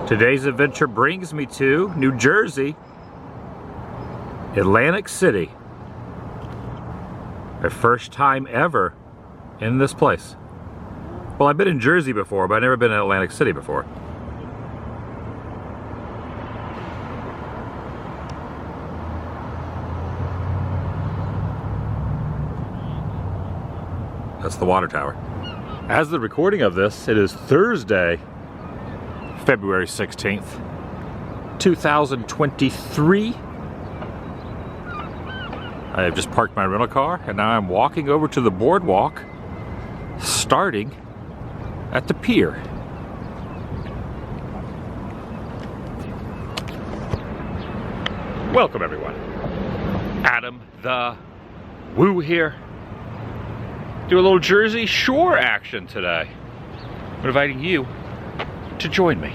Today's adventure brings me to New Jersey, Atlantic City. My first time ever in this place. Well, I've been in Jersey before, but I've never been in Atlantic City before. That's the water tower. As the recording of this, it is Thursday, February 16th, 2023. I have just parked my rental car and now I'm walking over to the boardwalk, starting at the pier. Welcome everyone. Adam the Woo here. Do a little Jersey Shore action today. I'm inviting you to join me.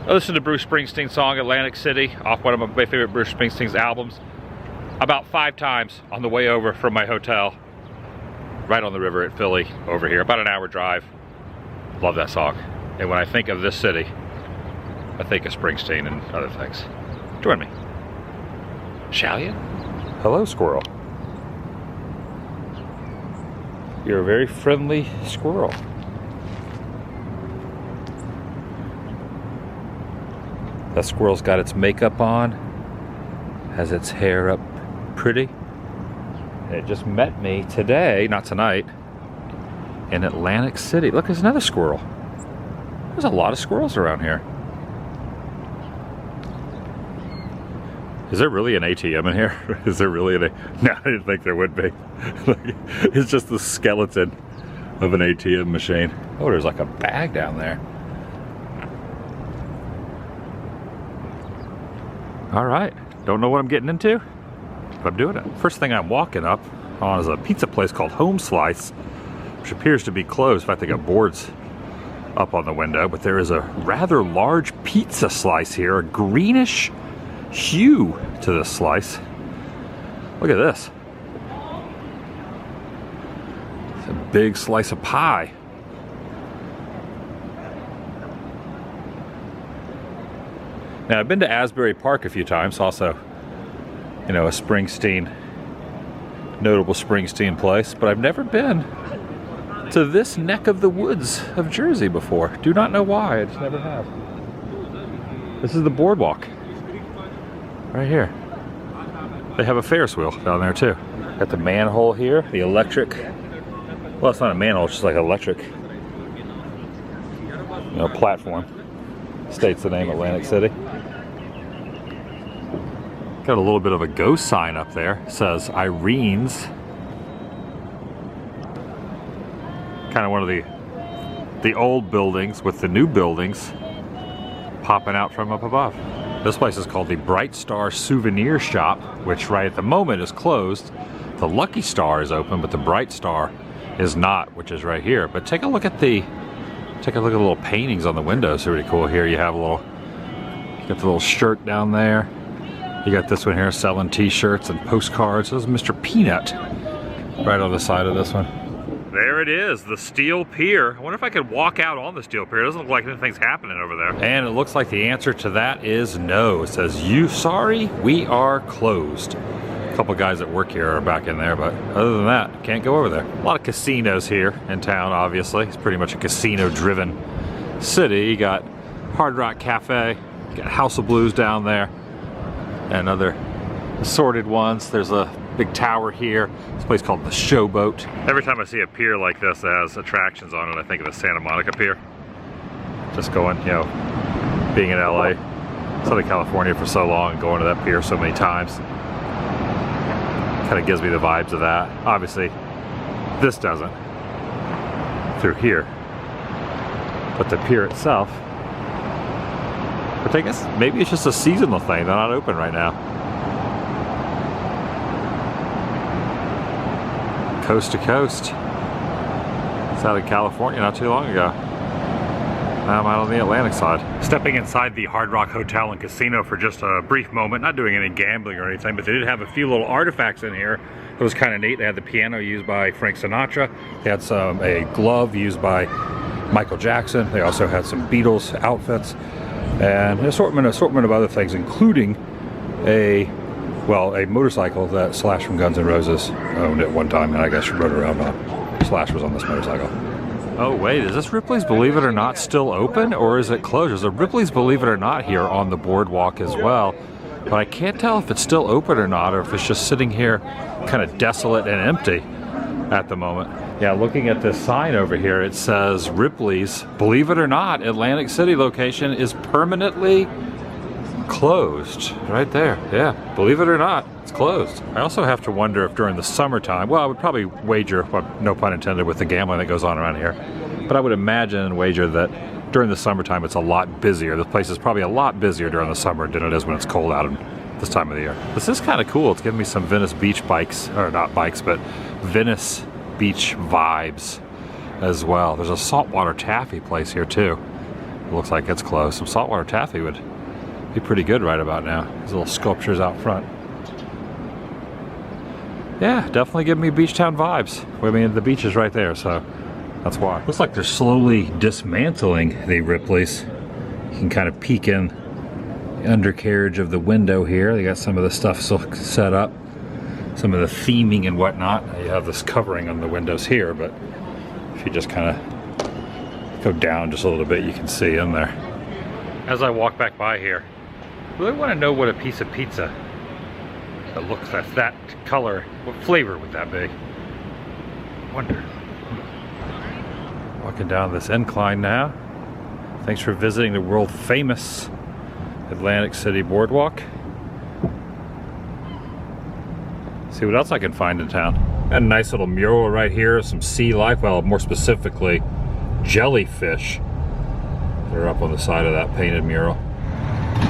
I listened to Bruce Springsteen's song Atlantic City off one of my favorite Bruce Springsteen's albums about 5 times on the way over from my hotel right on the river at Philly over here, about an hour drive. Love that song. And when I think of this city, I think of Springsteen and other things. Join me. Shall you? Hello, squirrel. You're a very friendly squirrel. That squirrel's got its makeup on, has its hair up pretty. And it just met me today, not tonight, in Atlantic City. Look, there's another squirrel. There's a lot of squirrels around here. Is there really an ATM in here? Is there really an No, I didn't think there would be. It's just the skeleton of an ATM machine. Oh, there's like a bag down there. All right, don't know what I'm getting into, but I'm doing it. First thing I'm walking up on is a pizza place called Home Slice, which appears to be closed. In fact, they got boards up on the window, but there is a rather large pizza slice here, a greenish hue to this slice. Look at this. It's a big slice of pie. Now, I've been to Asbury Park a few times, also, you know, a Springsteen, notable Springsteen place, but I've never been to this neck of the woods of Jersey before. Do not know why, I just never have. This is the boardwalk, right here. They have a Ferris wheel down there too. Got the manhole here, the electric, well, it's not a manhole, it's just like electric, you know, platform. States the name Atlantic City. Got a little bit of a ghost sign up there. It says Irene's. Kind of one of the old buildings with the new buildings popping out from up above. This place is called the Bright Star Souvenir Shop, which right at the moment is closed. The Lucky Star is open, but the Bright Star is not, which is right here. But take a look at the little paintings on the windows. They're really cool. Here you have you got the little shirt down there. You got this one here selling t-shirts and postcards. This is Mr. Peanut right on the side of this one. There it is, the steel pier. I wonder if I could walk out on the steel pier. It doesn't look like anything's happening over there. And it looks like the answer to that is no. It says, sorry, we are closed. A couple guys that work here are back in there, but other than that, can't go over there. A lot of casinos here in town, obviously. It's pretty much a casino-driven city. You got Hard Rock Cafe, you got House of Blues down there, and other assorted ones. There's a big tower here. This place called the Showboat. Every time I see a pier like this that has attractions on it, I think of the Santa Monica Pier. Just going, you know, being in LA, Southern California for so long, and going to that pier so many times. Kind of gives me the vibes of that. Obviously, this doesn't through here, but the pier itself. But I guess maybe it's just a seasonal thing. They're not open right now. Coast to coast. It's out of California not too long ago. Now I'm out on the Atlantic side. Stepping inside the Hard Rock Hotel and Casino for just a brief moment, not doing any gambling or anything, but they did have a few little artifacts in here. It was kind of neat. They had the piano used by Frank Sinatra. They had a glove used by Michael Jackson. They also had some Beatles outfits and an assortment of other things, including a motorcycle that Slash from Guns N' Roses owned at one time, and I guess rode around on. Slash was on this motorcycle. Oh wait, is this Ripley's Believe It or Not still open, or is it closed? There's a Ripley's Believe It or Not here on the boardwalk as well, but I can't tell if it's still open or not, or if it's just sitting here kind of desolate and empty at the moment. Yeah, looking at this sign over here, it says Ripley's Believe It or Not Atlantic City location is permanently closed. Right there, yeah, believe it or not, it's closed. I also have to wonder if during the summertime, well, I would probably wager, well, no pun intended with the gambling that goes on around here, but I would imagine and wager that during the summertime it's a lot busier. This place is probably a lot busier during the summer than it is when it's cold out this time of the year. This is kind of cool. It's giving me some Venice Beach bikes, or not bikes, but Venice Beach vibes as well. There's a saltwater taffy place here too. It looks like it's closed. Some saltwater taffy would be pretty good right about now. These little sculptures out front. Yeah, definitely give me beach town vibes. I mean, the beach is right there, so that's why. Looks like they're slowly dismantling the Ripley's. You can kind of peek in the undercarriage of the window here. They got some of the stuff still set up, some of the theming and whatnot. You have this covering on the windows here, but if you just kind of go down just a little bit, you can see in there. As I walk back by here, I really want to know what a piece of pizza that looks like that color, what flavor would that be? Wonder. Walking down this incline now. Thanks for visiting the world famous Atlantic City Boardwalk. See what else I can find in town. Got a nice little mural right here, some sea life, well, more specifically jellyfish. They're up on the side of that painted mural.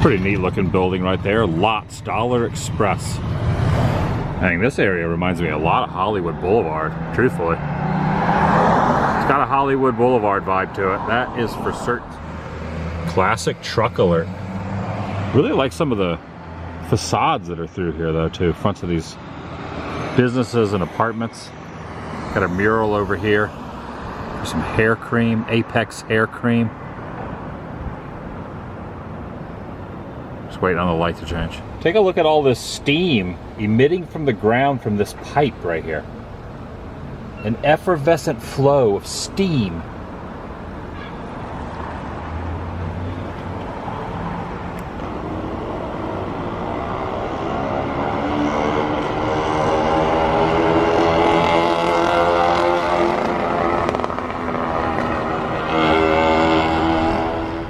Pretty neat looking building right there. Lots Dollar Express. I think this area reminds me a lot of Hollywood Boulevard, truthfully. It's got a Hollywood Boulevard vibe to it. That is for certain. Classic truck alert. Really like some of the facades that are through here though too. Fronts of these businesses and apartments. Got a mural over here. There's some hair cream, Apex hair cream. Just waiting on the light to change. Take a look at all this steam emitting from the ground from this pipe right here. An effervescent flow of steam.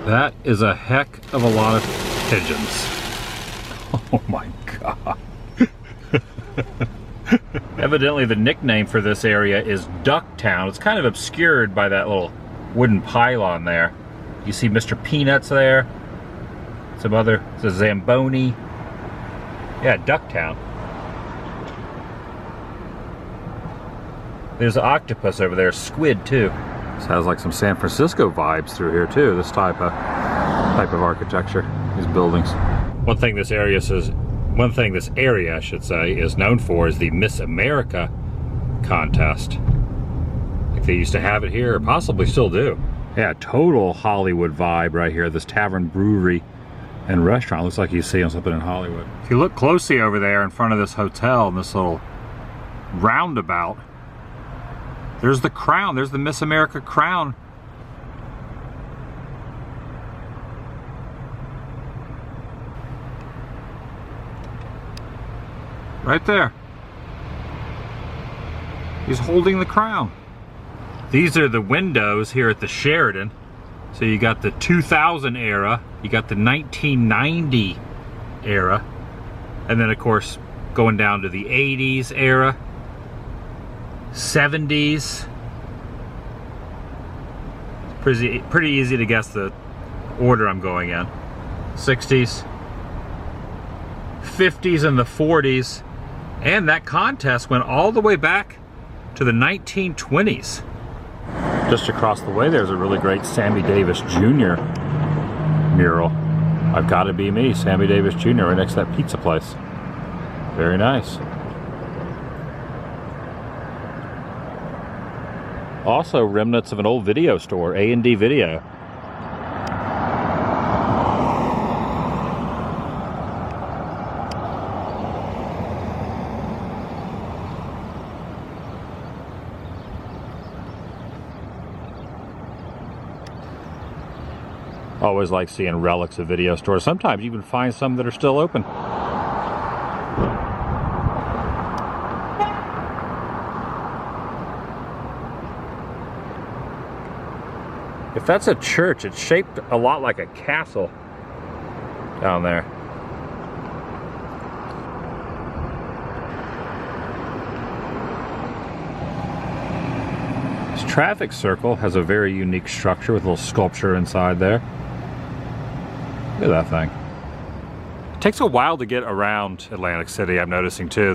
That is a heck of a lot of pigeons. Oh my god. Evidently the nickname for this area is Ducktown. It's kind of obscured by that little wooden pylon there. You see Mr. Peanuts there. Some other, it's a Zamboni. Yeah, Ducktown. There's an octopus over there, squid too. This has like some San Francisco vibes through here too, this type of architecture, these buildings. One thing this area I should say, is known for is the Miss America contest. Like they used to have it here, or possibly still do. Yeah, total Hollywood vibe right here. This tavern, brewery, and restaurant looks like you see on something in Hollywood. If you look closely over there in front of this hotel, in this little roundabout, there's the crown. There's the Miss America crown. Right there. He's holding the crown. These are the windows here at the Sheraton. So you got the 2000 era, you got the 1990 era, and then of course going down to the 80s era, 70s. Pretty easy to guess the order I'm going in. 60s, 50s, and the 40s. And that contest went all the way back to the 1920s. Just across the way there's a really great Sammy Davis Jr. mural. I've Gotta Be Me, Sammy Davis Jr. right next to that pizza place. Very nice. Also remnants of an old video store, A&D Video. Always like seeing relics of video stores. Sometimes you can find some that are still open. If that's a church, it's shaped a lot like a castle down there. This traffic circle has a very unique structure with a little sculpture inside there. Look at that thing. It takes a while to get around Atlantic City, I'm noticing too.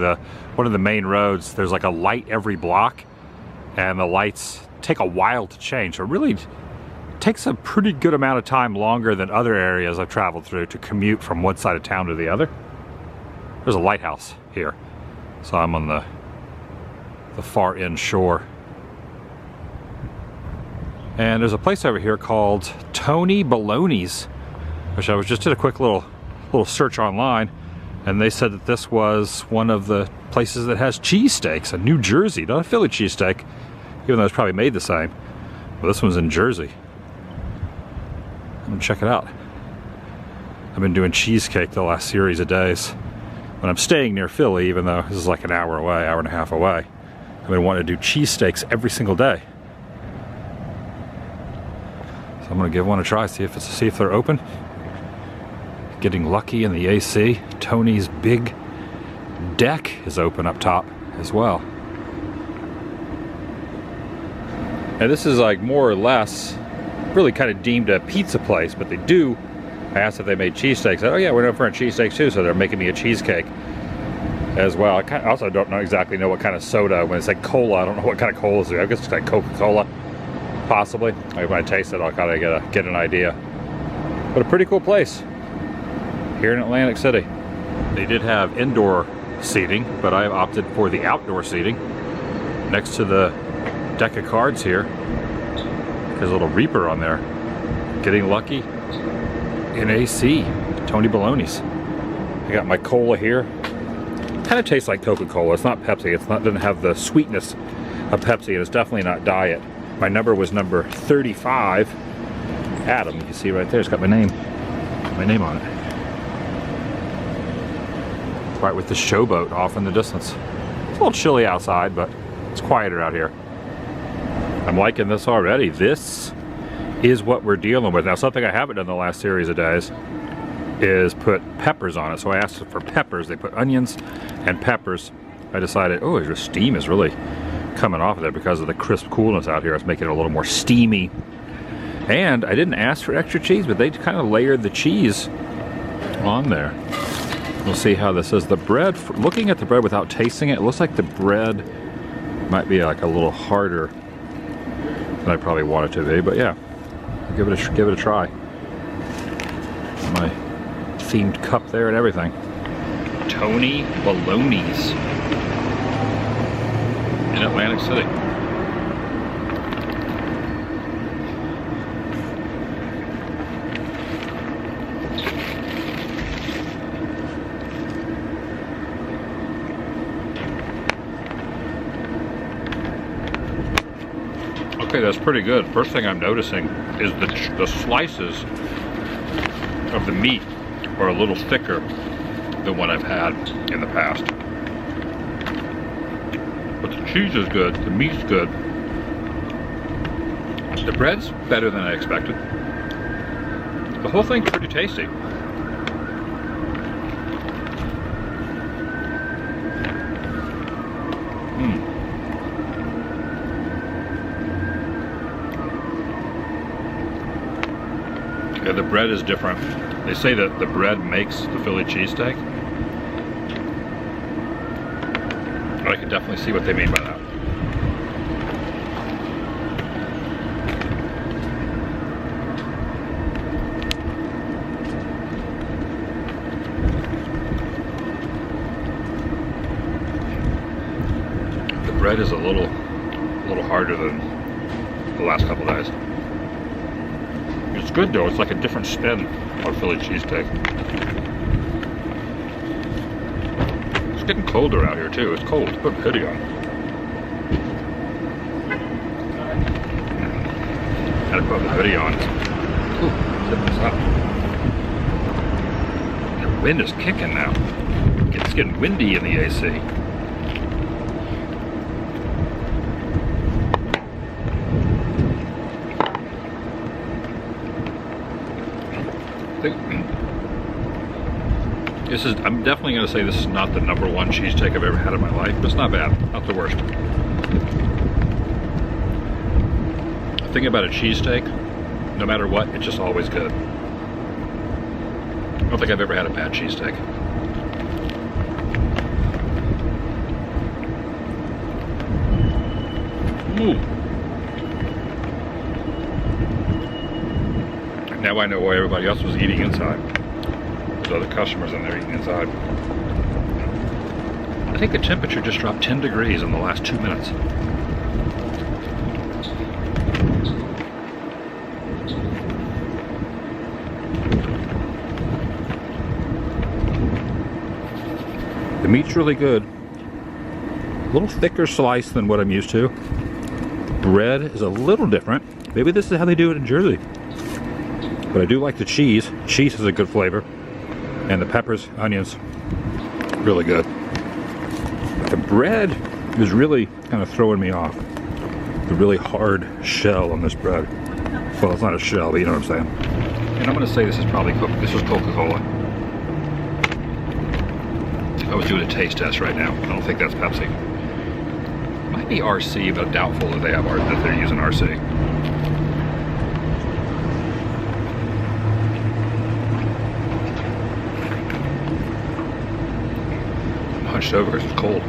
One of the main roads, there's like a light every block, and the lights take a while to change. So it really takes a pretty good amount of time, longer than other areas I've traveled through, to commute from one side of town to the other. There's a lighthouse here, so I'm on the far end shore. And there's a place over here called Tony Bologneys, which I was just did a quick little search online, and they said that this was one of the places that has cheesesteaks in New Jersey, not a Philly cheesesteak, even though it's probably made the same. But this one's in Jersey. I'm gonna check it out. I've been doing cheesecake the last series of days when I'm staying near Philly, even though this is like an hour away, hour and a half away. I've been wanting to do cheesesteaks every single day. So I'm gonna give one a try, see if they're open. Getting lucky in the AC. Tony's big deck is open up top as well. And this is like more or less really kind of deemed a pizza place, but they do. I asked if they made cheesesteaks. I said, oh yeah, we're known for cheesesteaks too, so they're making me a cheesecake as well. I also don't exactly know what kind of soda. When it's like cola, I don't know what kind of cola is there. I guess it's like Coca-Cola, possibly. Maybe when I taste it, I'll kind of get an idea. But a pretty cool place here in Atlantic City. They did have indoor seating, but I opted for the outdoor seating next to the deck of cards here. There's a little Reaper on there. Getting lucky in AC. Tony Bologneys. I got my cola here. Kind of tastes like Coca-Cola. It's not Pepsi. Doesn't have the sweetness of Pepsi, and it's definitely not diet. My number was number 35. Adam, you can see right there. It's got my name on it. Right with the showboat off in the distance. It's a little chilly outside, but it's quieter out here. I'm liking this already. This is what we're dealing with. Now, something I haven't done the last series of days is put peppers on it. So I asked for peppers. They put onions and peppers. I decided, oh, the steam is really coming off of there because of the crisp coolness out here. It's making it a little more steamy. And I didn't ask for extra cheese, but they kind of layered the cheese on there. We'll see how this is. The bread, looking at the bread without tasting it, it looks like the bread might be like a little harder than I probably want it to be, but yeah, I'll give it a try. My themed cup there and everything. Tony Bologneys in Atlantic City. Okay, that's pretty good. First thing I'm noticing is the slices of the meat are a little thicker than what I've had in the past. But the cheese is good, the meat's good. The bread's better than I expected. The whole thing's pretty tasty. Yeah, the bread is different. They say that the bread makes the Philly cheesesteak. I can definitely see what they mean by that. The bread is a little harder than the last couple days. It's good though, it's like a different spin on Philly cheesesteak. It's getting colder out here too, it's cold. Put a hoodie on. Gotta put the hoodie on. Ooh, zip this up. The wind is kicking now. It's getting windy in the AC. I'm definitely going to say this is not the #1 cheesesteak I've ever had in my life, but it's not bad. Not the worst. The thing about a cheesesteak, no matter what, it's just always good. I don't think I've ever had a bad cheesesteak. Ooh. Now I know why everybody else was eating inside. There's other customers in there eating inside. I think the temperature just dropped 10 degrees in the last 2 minutes. The meat's really good. A little thicker slice than what I'm used to. Bread is a little different. Maybe this is how they do it in Jersey. But I do like the cheese. Cheese is a good flavor. And the peppers, onions, really good. But the bread is really kind of throwing me off. The really hard shell on this bread. Well, it's not a shell, but you know what I'm saying. And I'm going to say this is probably Coca-Cola. I was doing a taste test right now. I don't think that's Pepsi. Might be RC, but I'm doubtful that that they're using RC. I'm hunched over because it's cold.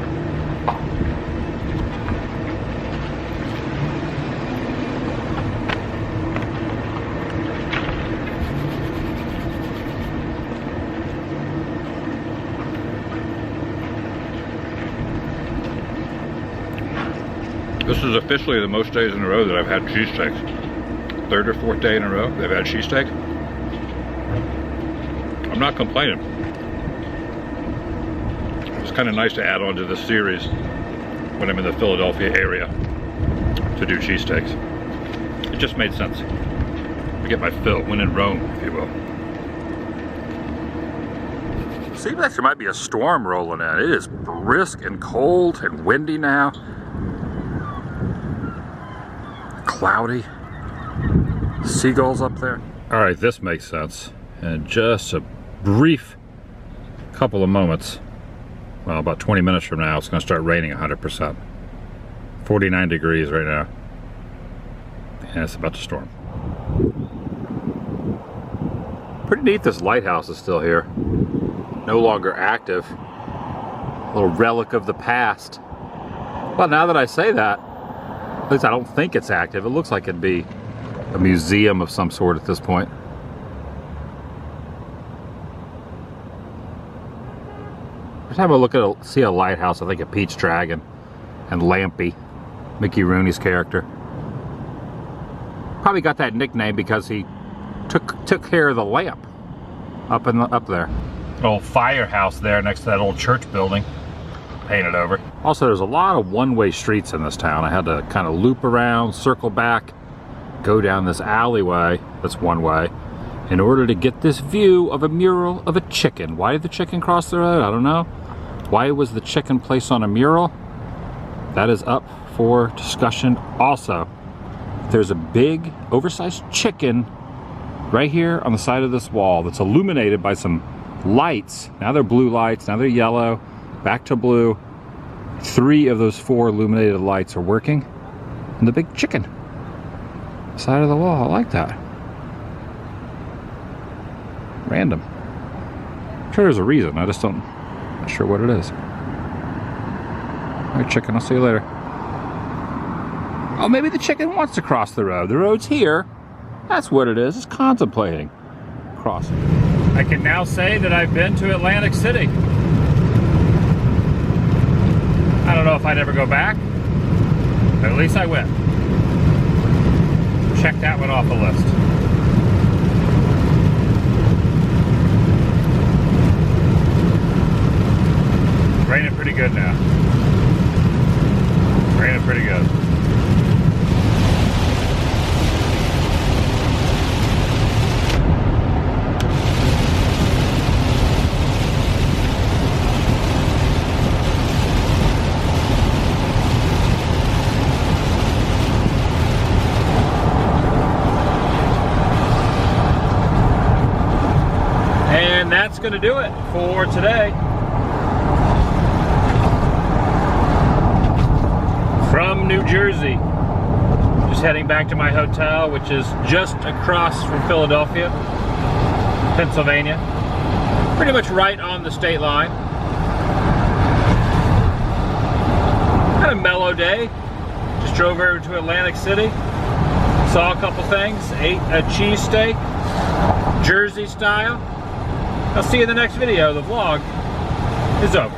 This is officially the most days in a row that I've had cheesesteaks. 3rd or 4th day in a row that I've had cheesesteak. I'm not complaining. It's kind of nice to add on to this series when I'm in the Philadelphia area to do cheesesteaks. It just made sense. I get my fill when in Rome, if you will. Seems like there might be a storm rolling in. It is brisk and cold and windy now. Cloudy. Seagulls up there. All right, this makes sense. In just a brief couple of moments, well, about 20 minutes from now, it's going to start raining 100%. 49 degrees right now. And it's about to storm. Pretty neat this lighthouse is still here. No longer active. A little relic of the past. Well, now that I say that, at least I don't think it's active. It looks like it'd be a museum of some sort at this point. Every time I look at see a lighthouse, I think of Pete's Dragon and Lampy, Mickey Rooney's character. Probably got that nickname because he took care of the lamp up there. Old firehouse there next to that old church building. Painted over. Also, there's a lot of one-way streets in this town. I had to kind of loop around, circle back, go down this alleyway that's one way in order to get this view of a mural of a chicken. Why did the chicken cross the road? I don't know. Why was the chicken placed on a mural? That is up for discussion also. There's a big, oversized chicken right here on the side of this wall that's illuminated by some lights. Now they're blue lights, now they're yellow. Back to blue. 3 of those 4 illuminated lights are working. And the big chicken. Side of the wall. I like that. Random. I'm sure there's a reason. I just not sure what it is. Alright, chicken. I'll see you later. Oh, maybe the chicken wants to cross the road. The road's here. That's what it is. It's contemplating crossing. I can now say that I've been to Atlantic City. I don't know if I'd ever go back, but at least I went. check that one off the list. Raining pretty good now. Raining pretty good. And that's going to do it for today. From New Jersey, just heading back to my hotel, which is just across from Philadelphia, Pennsylvania. Pretty much right on the state line. Had a mellow day. Just drove over to Atlantic City, saw a couple things, ate a cheesesteak, Jersey style. I'll see you in the next video. The vlog is over.